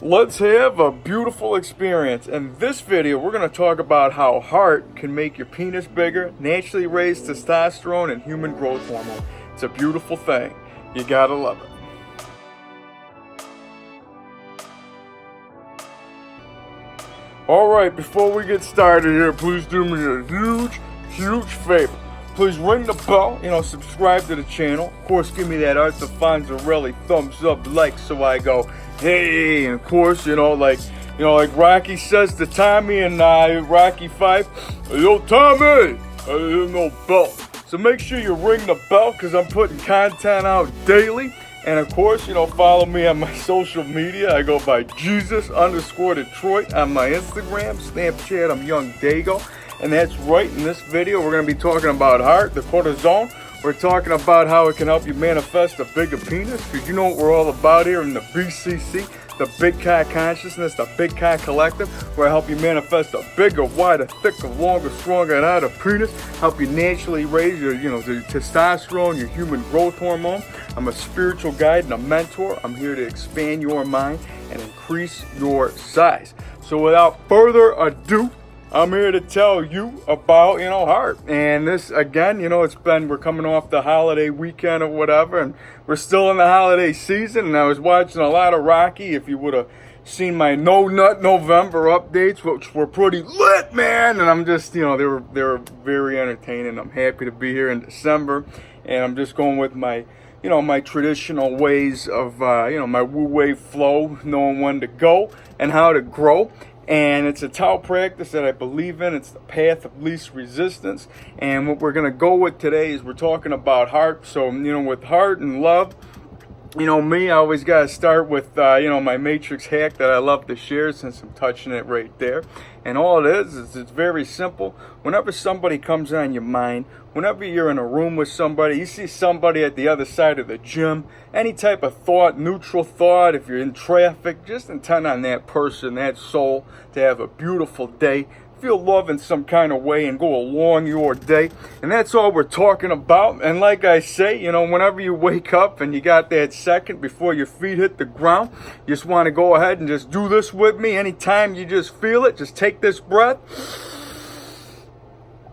Let's have a beautiful experience. In this video, we're going to talk about how heart can make your penis bigger, naturally raise testosterone and human growth hormone. It's a beautiful thing. You gotta love it. Alright, before we get started here, please do me a huge favor. Please ring the bell, subscribe to the channel. Of course, give me that Art Fonzarelli thumbs up like so I go, hey, and of course, like Rocky says to Tommy and Rocky 5, yo, Tommy, no bell. So make sure you ring the bell because I'm putting content out daily. And of course, follow me on my social media. I go by Jesus_Detroit on my Instagram, Snapchat, I'm YOUNGDAYGO. And that's right, in this video, we're going to be talking about heart, the cortisone. We're talking about how it can help you manifest a bigger penis, because you know what we're all about here in the BCC, the Big Cock Consciousness, the Big Cock Collective, where I help you manifest a bigger, wider, thicker, longer, stronger, and harder penis, help you naturally raise your, the testosterone, your human growth hormone. I'm a spiritual guide and a mentor. I'm here to expand your mind and increase your size. So without further ado, I'm here to tell you about, heart. And this, again, we're coming off the holiday weekend or whatever, and we're still in the holiday season, and I was watching a lot of Rocky. If you would have seen my No Nut November updates, which were pretty lit, man, and I'm just, they were very entertaining. I'm happy to be here in December, and I'm just going with my, my traditional ways of, my Wu-Wei flow, knowing when to go and how to grow. And it's a Tao practice that I believe in. It's the path of least resistance. And what we're going to go with today is we're talking about heart. So, with heart and love, me, I always got to start with, my matrix hack that I love to share since I'm touching it right there. And all it is it's very simple. Whenever somebody comes on your mind, whenever you're in a room with somebody, you see somebody at the other side of the gym, any type of thought, neutral thought, if you're in traffic, just intend on that person, that soul, to have a beautiful day. Feel love in some kind of way and go along your day. And that's all we're talking about. And like I say, whenever you wake up and you got that second before your feet hit the ground, you just want to go ahead and just do this with me. Anytime you just feel it, just take this breath.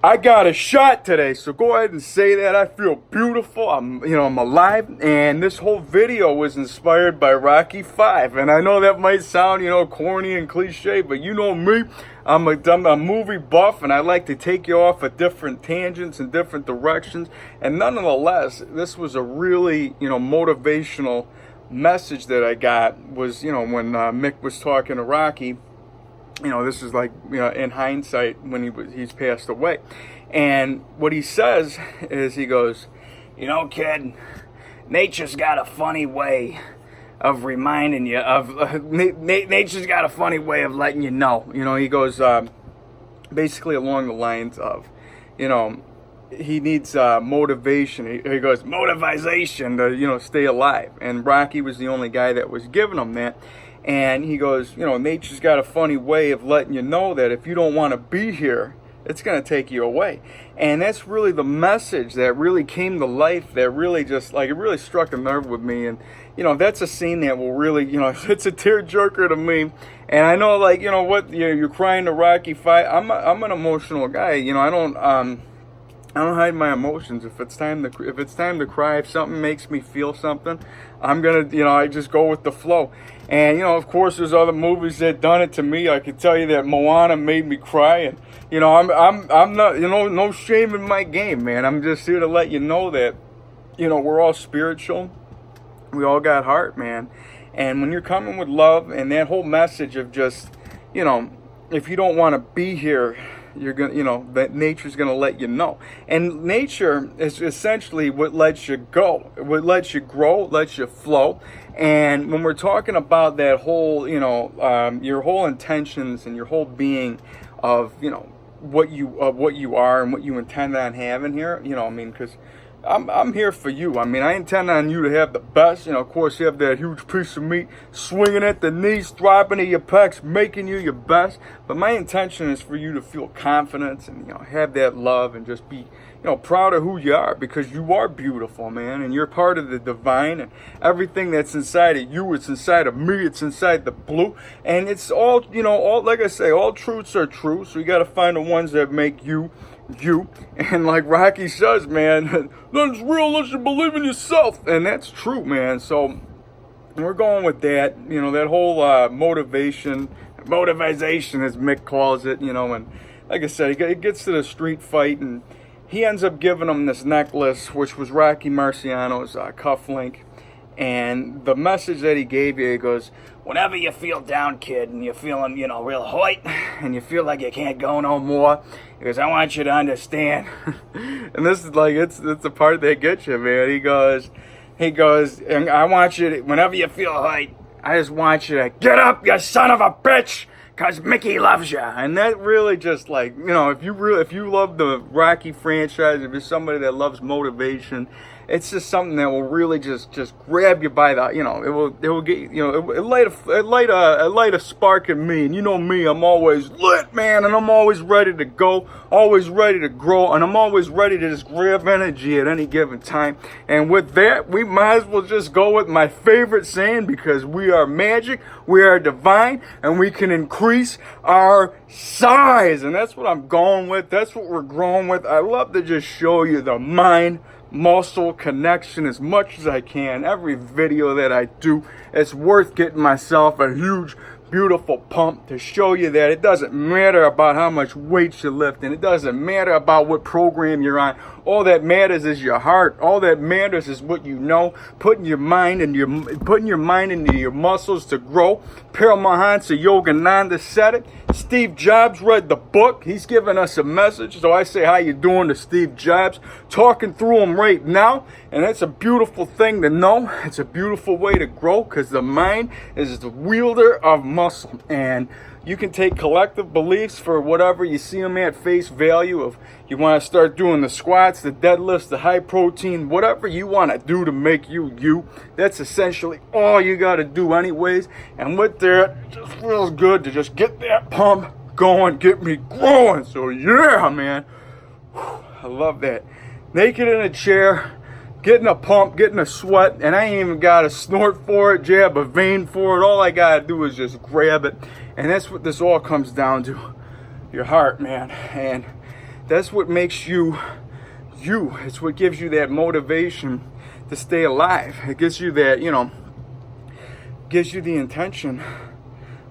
I got a shot today, so go ahead and say that. I feel beautiful. I'm alive. And this whole video was inspired by Rocky 5. And I know that might sound, corny and cliche, but you know me. I'm a movie buff, and I like to take you off at different tangents and different directions. And nonetheless, this was a really, motivational message that I got was, when Mick was talking to Rocky. This is like, in hindsight when he's passed away. And what he says is he goes, kid, nature's got a funny way of reminding you of, nature's got a funny way of letting you know. He goes, basically along the lines of, he needs motivation. He goes, motivation to, stay alive. And Rocky was the only guy that was giving him that. And he goes, nature's got a funny way of letting you know that if you don't want to be here, it's going to take you away. And that's really the message that really came to life, that really just, it really struck a nerve with me. And, that's a scene that will really, it's a tearjerker to me. And I know, you're crying to Rocky 5. I'm an emotional guy. I don't hide my emotions. If it's time to cry, if something makes me feel something, I'm gonna, I just go with the flow. And of course, there's other movies that done it to me. I can tell you that Moana made me cry, and I'm not, no shame in my game, man. I'm just here to let you know that, we're all spiritual. We all got heart, man. And when you're coming with love and that whole message of just, if you don't want to be here, you're gonna, that nature's gonna let you know. And nature is essentially what lets you go, what lets you grow, lets you flow. And when we're talking about that whole, your whole intentions and your whole being of, what you are and what you intend on having here, because I'm here for you. I intend on you to have the best. Of course, you have that huge piece of meat swinging at the knees, throbbing at your pecs, making you your best. But my intention is for you to feel confidence and, have that love and just be, proud of who you are, because you are beautiful, man, and you're part of the divine, and everything that's inside of you, it's inside of me, it's inside the blue, and it's all, all, like I say, all truths are true, so you got to find the ones that make you, and like Rocky says, man, nothing's real unless you believe in yourself, and that's true, man. So we're going with that, that whole motivation, as Mick calls it, and like I said, it gets to the street fight, and he ends up giving him this necklace, which was Rocky Marciano's cufflink. And the message that he gave you, he goes, whenever you feel down, kid, and you're feeling, real hoit, and you feel like you can't go no more, he goes, I want you to understand. And this is like, it's the part that gets you, man. He goes, and I want you to, whenever you feel hoit, I just want you to get up, you son of a bitch, because Mickey loves you. And that really just like, if you love the Rocky franchise, if you're somebody that loves motivation, it's just something that will really just grab you by the, it will get, it light a spark in me. And you know me, I'm always lit, man, and I'm always ready to go, always ready to grow, and I'm always ready to just grab energy at any given time. And with that, we might as well just go with my favorite saying, because we are magic, we are divine, and we can increase our size. And that's what I'm going with. That's what we're growing with. I love to just show you the mind muscle connection as much as I can. Every video that I do, it's worth getting myself a huge, beautiful pump to show you that it doesn't matter about how much weight you're lifting. It doesn't matter about what program you're on. All that matters is your heart. All that matters is what you know. Putting your mind into your muscles to grow. Paramahansa Yogananda said it. Steve Jobs read the book. He's giving us a message. So I say, how you doing to Steve Jobs? Talking through him right now. And that's a beautiful thing to know. It's a beautiful way to grow, because the mind is the wielder of muscle. And you can take collective beliefs for whatever you see them at face value. Of you want to start doing the squats, the deadlifts, the high protein, whatever you want to do to make you. That's essentially all you got to do anyways. And with that, it just feels good to just get that pump going, get me growing. So yeah, man. I love that. Naked in a chair, getting a pump, getting a sweat, and I ain't even got to snort for it, jab a vein for it. All I got to do is just grab it. And that's what this all comes down to. Your heart, man. And that's what makes you, you. It's what gives you that motivation to stay alive. It gives you that, gives you the intention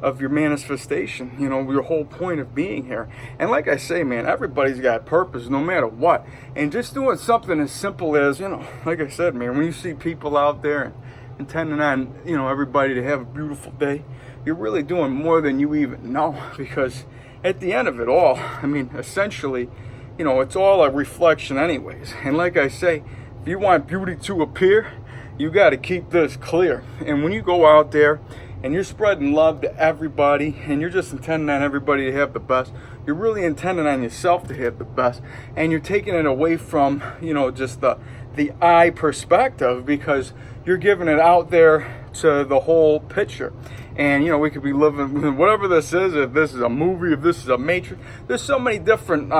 of your manifestation, your whole point of being here. And like I say, man, everybody's got purpose no matter what. And just doing something as simple as, like I said, man, when you see people out there intending on, everybody to have a beautiful day, you're really doing more than you even know. Because at the end of it all, essentially, it's all a reflection anyways. And like I say, if you want beauty to appear, you got to keep this clear. And when you go out there and you're spreading love to everybody, and you're just intending on everybody to have the best, you're really intending on yourself to have the best. And you're taking it away from, just the I perspective, because you're giving it out there to the whole picture. And, we could be living, whatever this is, if this is a movie, if this is a matrix, there's so many different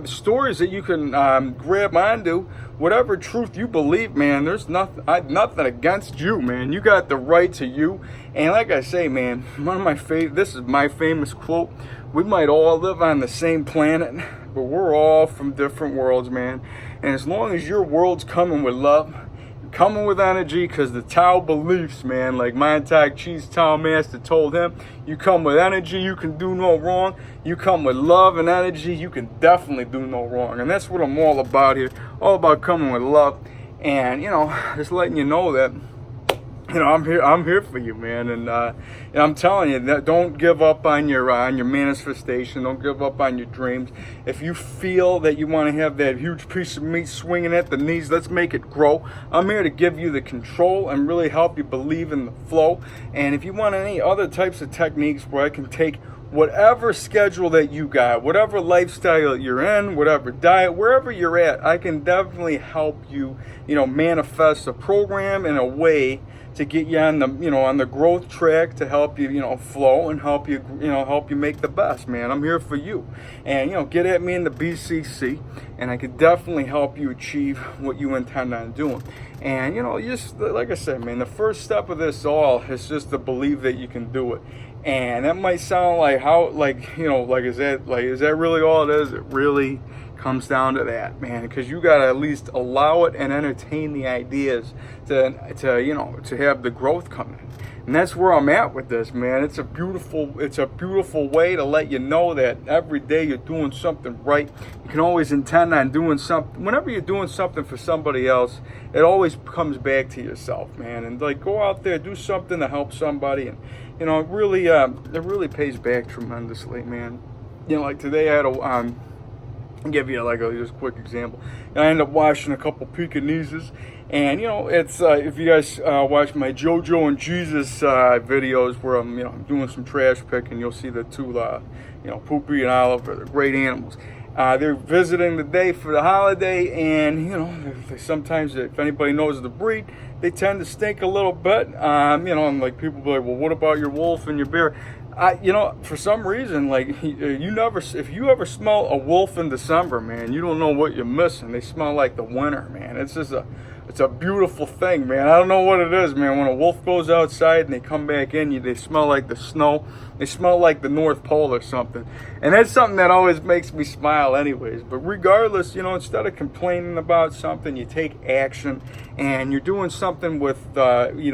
stories that you can grab onto. Whatever truth you believe, man, there's nothing against you, man. You got the right to you. And like I say, man, this is my famous quote. We might all live on the same planet, but we're all from different worlds, man. And as long as your world's coming with love, coming with energy, because the Tao beliefs, man, like Montauk Chi's Tao Master told him, you come with energy, you can do no wrong. You come with love and energy, you can definitely do no wrong. And that's what I'm all about here, all about coming with love. And, just letting you know that, I'm here for you, man. And I'm telling you that don't give up on your manifestation. Don't give up on your dreams. If you feel that you want to have that huge piece of meat swinging at the knees, let's make it grow. I'm here to give you the control and really help you believe in the flow. And if you want any other types of techniques where I can take whatever schedule that you got, whatever lifestyle you're in, whatever diet, wherever you're at, I can definitely help you, manifest a program in a way to get you on the, on the growth track, to help you, flow, and help you, help you make the best, man. I'm here for you. And, get at me in the BCC, and I could definitely help you achieve what you intend on doing. And, just like I said, man, the first step of this all is just to believe that you can do it. And that might sound like is that really all it is? It really comes down to that, man, because you got to at least allow it and entertain the ideas to have the growth come in. And that's where I'm at with this, man. It's a beautiful way to let you know that every day you're doing something right. You can always intend on doing something. Whenever you're doing something for somebody else, it always comes back to yourself, man. And like, go out there, do something to help somebody, and it really pays back tremendously, man. Like today I had I'll give you just a quick example. I ended up washing a couple Pekingeses, and it's if you guys watch my JoJo and Jesus videos where I'm doing some trash picking, you'll see the two Poopy and Oliver. They're great animals. They're visiting today for the holiday, and they sometimes, if anybody knows the breed, they tend to stink a little bit. And like people be like, well, what about your wolf and your bear? For some reason, like if you ever smell a wolf in December, man, you don't know what you're missing. They smell like the winter, man. It's a beautiful thing, man. I don't know what it is, man. When a wolf goes outside and they come back in, they smell like the snow. They smell like the North Pole or something. And that's something that always makes me smile anyways. But regardless, instead of complaining about something, you take action, and you're doing something with, you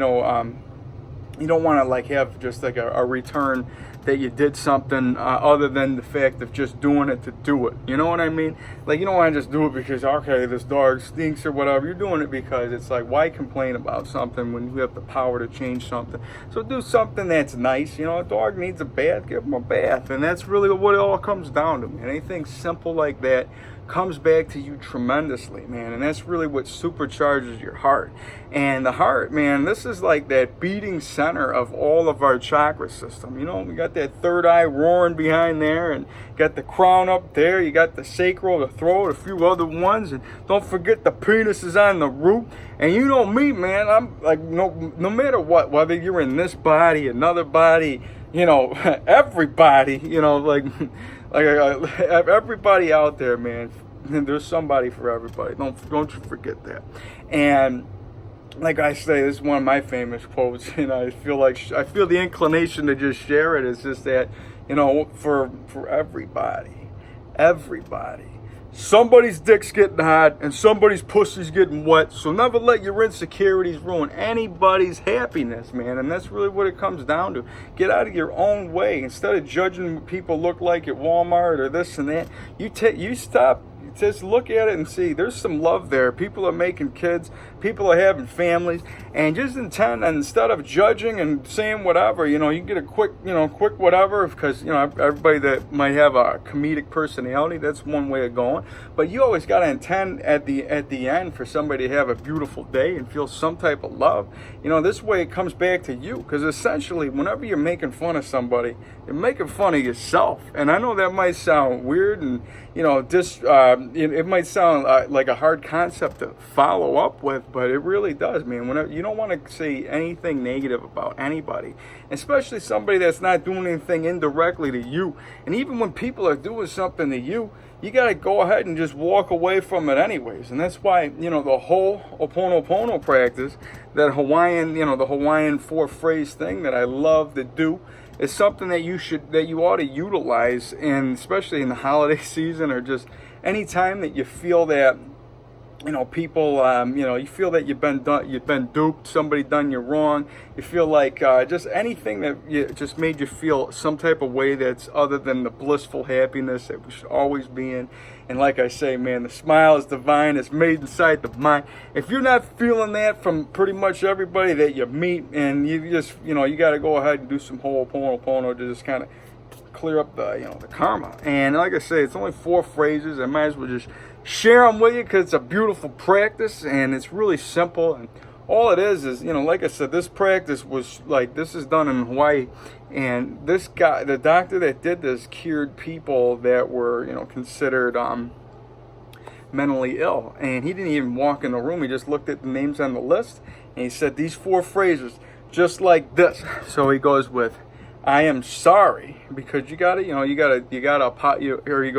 don't want to have just a return that you did something other than the fact of just doing it to do it. You know what I mean? Like, you don't want to just do it because, okay, this dog stinks or whatever. You're doing it because it's like, why complain about something when you have the power to change something? So do something that's nice. A dog needs a bath, give him a bath. And that's really what it all comes down to, man. Anything simple like that comes back to you tremendously, man. And that's really what supercharges your heart. And the heart, man, this is like that beating center of all of our chakra system. We got that third eye roaring behind there, and got the crown up there. You got the sacral, the throat, a few other ones, and don't forget the penis is on the root. And me, man, I'm like, no matter what, whether you're in this body, another body, everybody, everybody out there, man. There's somebody for everybody. Don't you forget that. And like I say, this is one of my famous quotes, and I feel the inclination to just share it. Is just that, for everybody, somebody's dick's getting hot and somebody's pussy's getting wet. So never let your insecurities ruin anybody's happiness, man. And that's really what it comes down to. Get out of your own way. Instead of judging what people look like at Walmart or this and that, you stop. Just look at it and see there's some love there. People are making kids, people are having families, and just intend, and instead of judging and saying whatever, you can get a quick whatever, because everybody that might have a comedic personality, that's one way of going. But you always got to intend at the end for somebody to have a beautiful day and feel some type of love. This way it comes back to you, because essentially whenever you're making fun of somebody, you're making fun of yourself. And I know that might sound weird, and it might sound like a hard concept to follow up with, but it really does, man. You don't want to say anything negative about anybody, especially somebody that's not doing anything indirectly to you. And even when people are doing something to you, you got to go ahead and just walk away from it anyways. And that's why, the whole Ho'oponopono practice, that Hawaiian, the Hawaiian 4-phrase thing that I love to do, is something that you ought to utilize, and especially in the holiday season, or just any time that you feel that people, you feel that you've been duped, somebody done you wrong. You feel like just anything that just made you feel some type of way that's other than the blissful happiness that we should always be in. And like I say, man, the smile is divine. It's made inside the mind. If you're not feeling that from pretty much everybody that you meet, and you just, you got to go ahead and do some Ho'oponopono to just kind of clear up the karma. And like I say, it's only 4 phrases. I might as well just share them with you, because it's a beautiful practice, and it's really simple. And all it is, like I said, this practice this is done in Hawaii, and this guy, the doctor that did this, cured people that were, considered mentally ill. And he didn't even walk in the room. He just looked at the names on the list, And he said these 4 phrases just like this. So he goes with, I am sorry, because you gotta, or he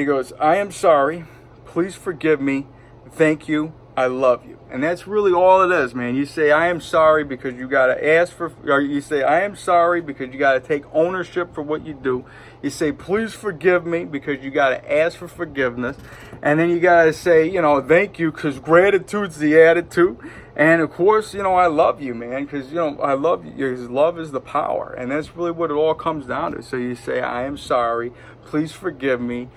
goes, I am sorry, please forgive me, thank you, I love you. And that's really all it is, man. You say, I am sorry because you got to ask for, or you say, I am sorry because you got to take ownership for what you do. You say, please forgive me because you got to ask for forgiveness. And then you got to say, thank you, because gratitude's the attitude. And of course, I love you, man, because, I love you, because love is the power. And that's really what it all comes down to. So you say, I am sorry, please forgive me,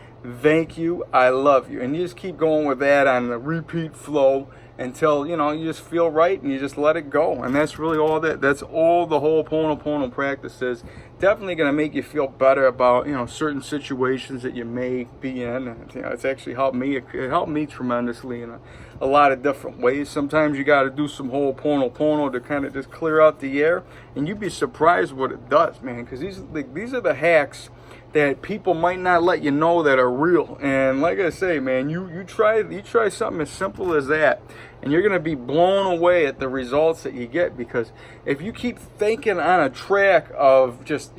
thank you, I love you. And you just keep going with that on the repeat flow until, you just feel right and you just let it go. And that's really all that's all the whole Ho'oponopono practice is. Definitely going to make you feel better about, certain situations that you may be in. And, it's actually helped me. It helped me tremendously in a lot of different ways. Sometimes you got to do some Ho'oponopono to kind of just clear out the air. And you'd be surprised what it does, man, because these are the hacks that people might not let you know that are real. And like I say, man, you try something as simple as that, and you're gonna be blown away at the results that you get. Because if you keep thinking on a track of just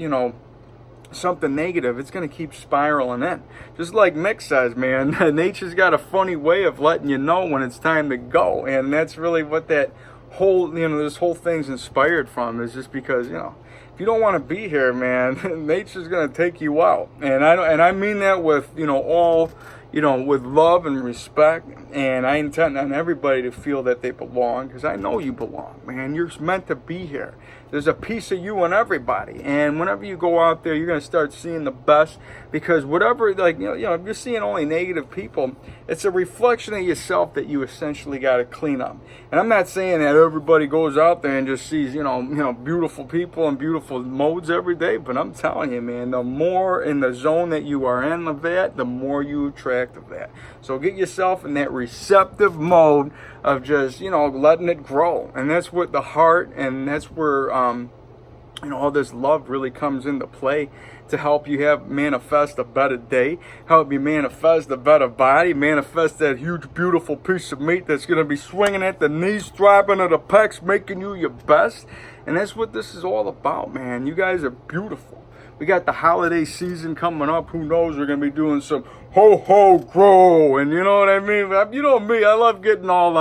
something negative, it's gonna keep spiraling in. Just like Mick says, man, nature's got a funny way of letting you know when it's time to go, and that's really what that whole this whole thing's inspired from. Is just because if you don't want to be here, man, nature's gonna take you out. And I mean that with all with love and respect. And I intend on everybody to feel that they belong, because I know you belong, man. You're meant to be here. There's a piece of you in everybody. And whenever you go out there, you're gonna start seeing the best. Because whatever, if you're seeing only negative people, it's a reflection of yourself that you essentially got to clean up. And I'm not saying that everybody goes out there and just sees beautiful people and beautiful modes every day, but I'm telling you, man, the more in the zone that you are in of that, the more you attract of that. So get yourself in that receptive mode of just letting it grow. And that's what the heart, and that's where all this love really comes into play, to help you manifest a better day, help you manifest a better body, manifest that huge, beautiful piece of meat that's going to be swinging at the knees, throbbing at the pecs, making you your best. And that's what this is all about, man. You guys are beautiful. We got the holiday season coming up. Who knows? We're going to be doing some ho-ho grow. And you know what I mean? You know me, I love getting all,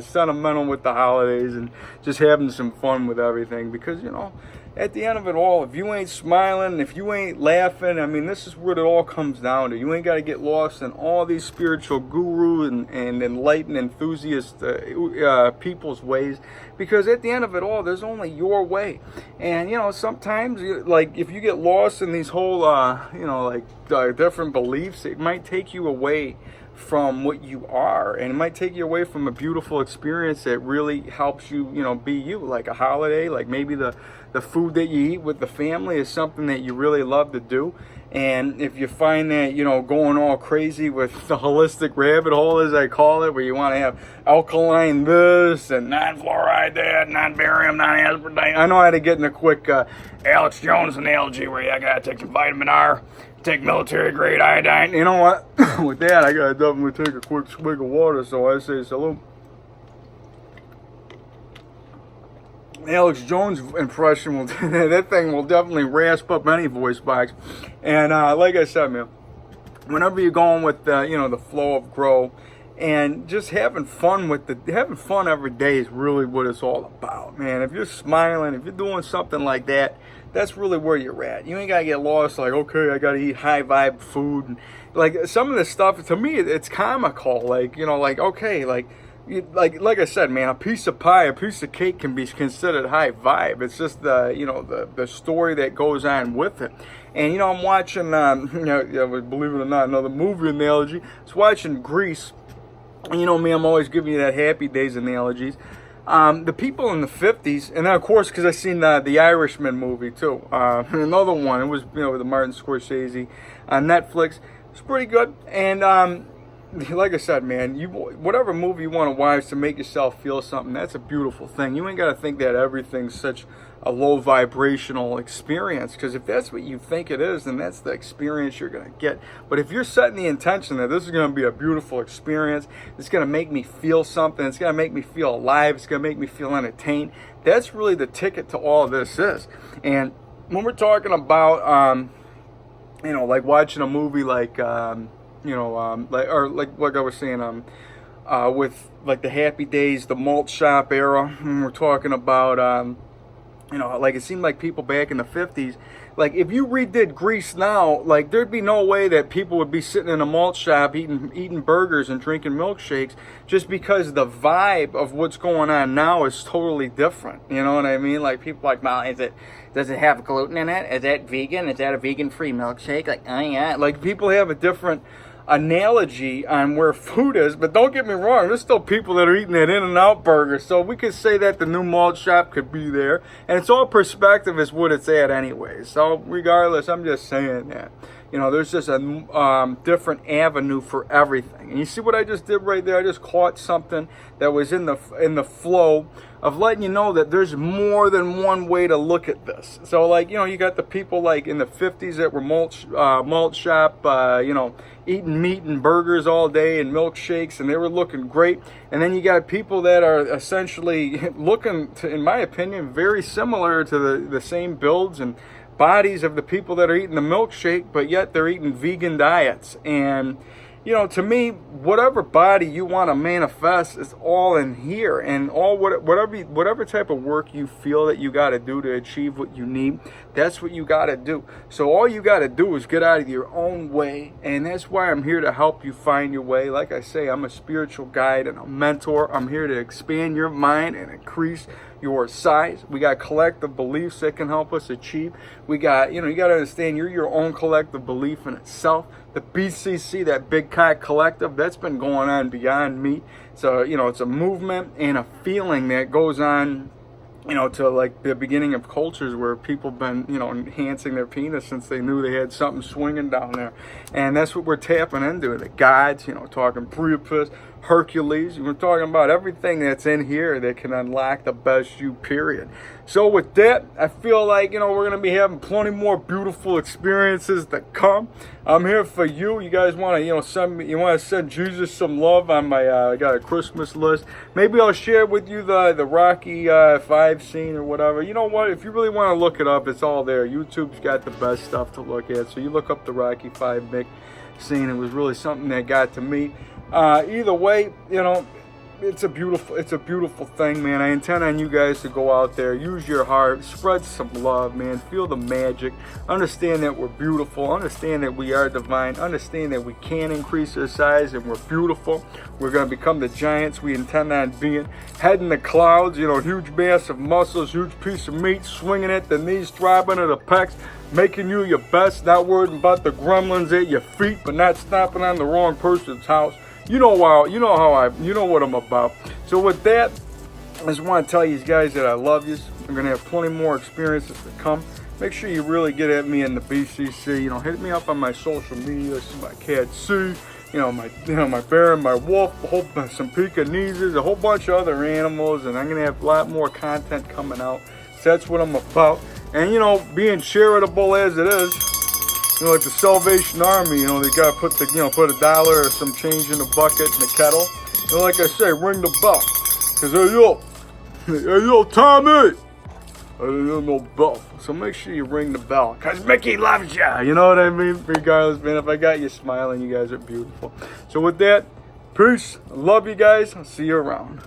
sentimental with the holidays and just having some fun with everything. Because, at the end of it all, if you ain't smiling, if you ain't laughing, this is what it all comes down to. You ain't got to get lost in all these spiritual guru and enlightened enthusiast people's ways. Because at the end of it all, there's only your way. And, sometimes, if you get lost in these whole, different beliefs, it might take you away from what you are, and it might take you away from a beautiful experience that really helps you, be you. Like a holiday, like maybe the food that you eat with the family is something that you really love to do. And if you find that, going all crazy with the holistic rabbit hole, as I call it, where you want to have alkaline this and non-fluoride that, non-barium, non-aspartame. I know how to get in a quick Alex Jones analogy where I got to take some vitamin R, take military grade iodine. You know what? With that, I got to definitely take a quick swig of water, so I say salute. Alex Jones impression will that thing will definitely rasp up any voice box. And like I said, man, whenever you're going with the flow of grow, and just having fun every day is really what it's all about, man. If you're smiling, if you're doing something like that, that's really where you're at. You ain't gotta get lost. Like, okay, I gotta eat high vibe food, and like some of this stuff to me, it's comical. Like, okay, like I said, man, a piece of pie, a piece of cake can be considered high vibe. It's just the story that goes on with it. And I'm watching, believe it or not, another movie analogy. It's watching Grease. And me, I'm always giving you that Happy Days analogies. The people in the 50s, and then of course, because I seen the Irishman movie too. Another one, it was with Martin Scorsese on Netflix. It's pretty good. And like I said, man, whatever movie you want to watch to make yourself feel something, that's a beautiful thing. You ain't got to think that everything's such a low vibrational experience, because if that's what you think it is, then that's the experience you're going to get. But if you're setting the intention that this is going to be a beautiful experience, it's going to make me feel something, it's going to make me feel alive, it's going to make me feel entertained, that's really the ticket to all this is. And when we're talking about you know, like watching a movie like you know, like I was saying, with like the Happy Days, the malt shop era, and we're talking about you know, like it seemed like people back in the 50s, like if you redid Grease now, like there'd be no way that people would be sitting in a malt shop eating burgers and drinking milkshakes, just because the vibe of what's going on now is totally different. You know what I mean? Like people like, well, does it have gluten in it? Is that vegan? Is that a vegan-free milkshake? Like, oh yeah. Like people have a different analogy on where food is, but don't get me wrong, there's still people that are eating that In-N-Out burger, so we could say that the new malt shop could be there, and it's all perspective is what it's at anyway. So regardless, I'm just saying that, you know, there's just a different avenue for everything. And you see what I just did right there? I just caught something that was in the flow of letting you know that there's more than one way to look at this. So like, you know, you got the people like in the 50s that were malt shop, you know, eating meat and burgers all day and milkshakes, and they were looking great. And then you got people that are essentially looking, to, in my opinion, very similar to the same builds and bodies of the people that are eating the milkshake, but yet they're eating vegan diets. And you know, to me, whatever body you want to manifest is all in here, and all whatever type of work you feel that you got to do to achieve what you need, that's what you got to do. So all you got to do is get out of your own way, and that's why I'm here to help you find your way. Like I say, I'm a spiritual guide and a mentor. I'm here to expand your mind and increase your size. We got collective beliefs that can help us achieve. We got, you know, you got to understand you're your own collective belief in itself. The BCC, that Big Cock Collective, that's been going on beyond me. So, you know, it's a movement and a feeling that goes on, you know, to like the beginning of cultures where people been, you know, enhancing their penis since they knew they had something swinging down there. And that's what we're tapping into. The gods, you know, talking Priapus, Hercules. We're talking about everything that's in here that can unlock the best you, period. So with that, I feel like, you know, we're going to be having plenty more beautiful experiences to come. I'm here for you. You guys want to, you know, send Jesus some love on my, I got a Christmas list. Maybe I'll share with you the Rocky 5 scene or whatever. You know what? If you really want to look it up, it's all there. YouTube's got the best stuff to look at. So you look up the Rocky 5 Mick scene. It was really something that got to me. Either way, you know, it's a beautiful thing, man. I intend on you guys to go out there, use your heart, spread some love, man. Feel the magic. Understand that we're beautiful. Understand that we are divine. Understand that we can increase our size and we're beautiful. We're going to become the giants we intend on being. Head in the clouds, you know, huge mass of muscles, huge piece of meat, swinging at the knees, throbbing at the pecs, making you your best, not worrying about the gremlins at your feet, but not stomping on the wrong person's house. You know what I'm about. So with that, I just want to tell you guys that I love you. I'm going to have plenty more experiences to come. Make sure you really get at me in the BCC. You know, hit me up on my social media. See my cat C, you know, my bear and my wolf, some Pekingese, a whole bunch of other animals, and I'm going to have a lot more content coming out. So that's what I'm about. And you know, being charitable as it is, you know, like the Salvation Army, you know, they gotta put put $1 or some change in the bucket in the kettle. You know, like I say, ring the bell. Cause hey yo, Tommy! There's no bell. So make sure you ring the bell. Cause Mickey loves ya! You know what I mean? Regardless, man, if I got you smiling, you guys are beautiful. So with that, peace. I love you guys. I'll see you around.